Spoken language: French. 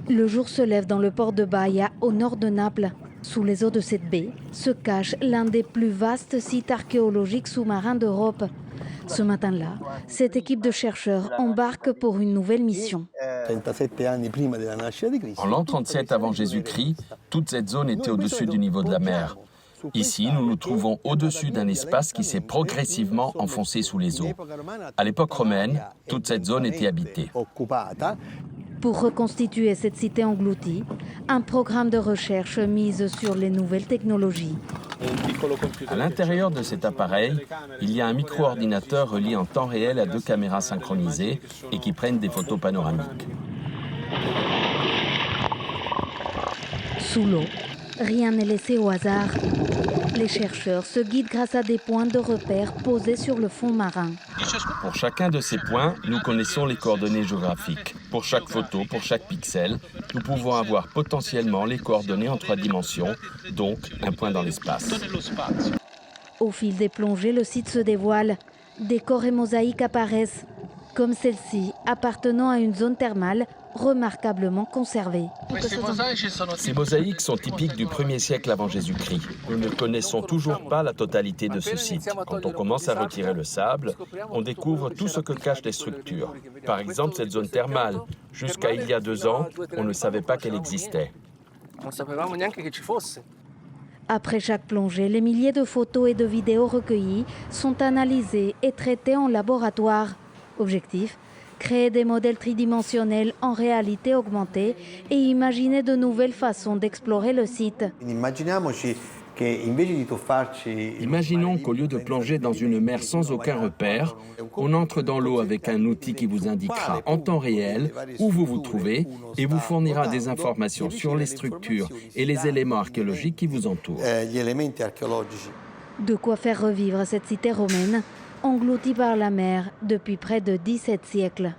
Le jour se lève dans le port de Baia, au nord de Naples. Sous les eaux de cette baie se cache l'un des plus vastes sites archéologiques sous-marins d'Europe. Ce matin-là, cette équipe de chercheurs embarque pour une nouvelle mission. En l'an 37 avant Jésus-Christ, toute cette zone était au-dessus du niveau de la mer. Ici, nous nous trouvons au-dessus d'un espace qui s'est progressivement enfoncé sous les eaux. À l'époque romaine, toute cette zone était habitée. Pour reconstituer cette cité engloutie, un programme de recherche mise sur les nouvelles technologies. À l'intérieur de cet appareil, il y a un micro-ordinateur relié en temps réel à 2 caméras synchronisées et qui prennent des photos panoramiques. Sous l'eau, rien n'est laissé au hasard. Les chercheurs se guident grâce à des points de repère posés sur le fond marin. Pour chacun de ces points, nous connaissons les coordonnées géographiques. Pour chaque photo, pour chaque pixel, nous pouvons avoir potentiellement les coordonnées en 3 dimensions, donc un point dans l'espace. Au fil des plongées, le site se dévoile. Décors et mosaïques apparaissent, comme celle-ci, appartenant à une zone thermale remarquablement conservée. Ces mosaïques sont typiques du 1er siècle avant Jésus-Christ. Nous ne connaissons toujours pas la totalité de ce site. Quand on commence à retirer le sable, on découvre tout ce que cachent les structures. Par exemple, cette zone thermale. Jusqu'à il y a 2 ans, on ne savait pas qu'elle existait. Après chaque plongée, les milliers de photos et de vidéos recueillies sont analysées et traitées en laboratoire. Objectif : créer des modèles tridimensionnels en réalité augmentée et imaginer de nouvelles façons d'explorer le site. Imaginons qu'au lieu de plonger dans une mer sans aucun repère, on entre dans l'eau avec un outil qui vous indiquera en temps réel où vous vous trouvez et vous fournira des informations sur les structures et les éléments archéologiques qui vous entourent. De quoi faire revivre cette cité romaine, engloutie par la mer depuis près de 17 siècles.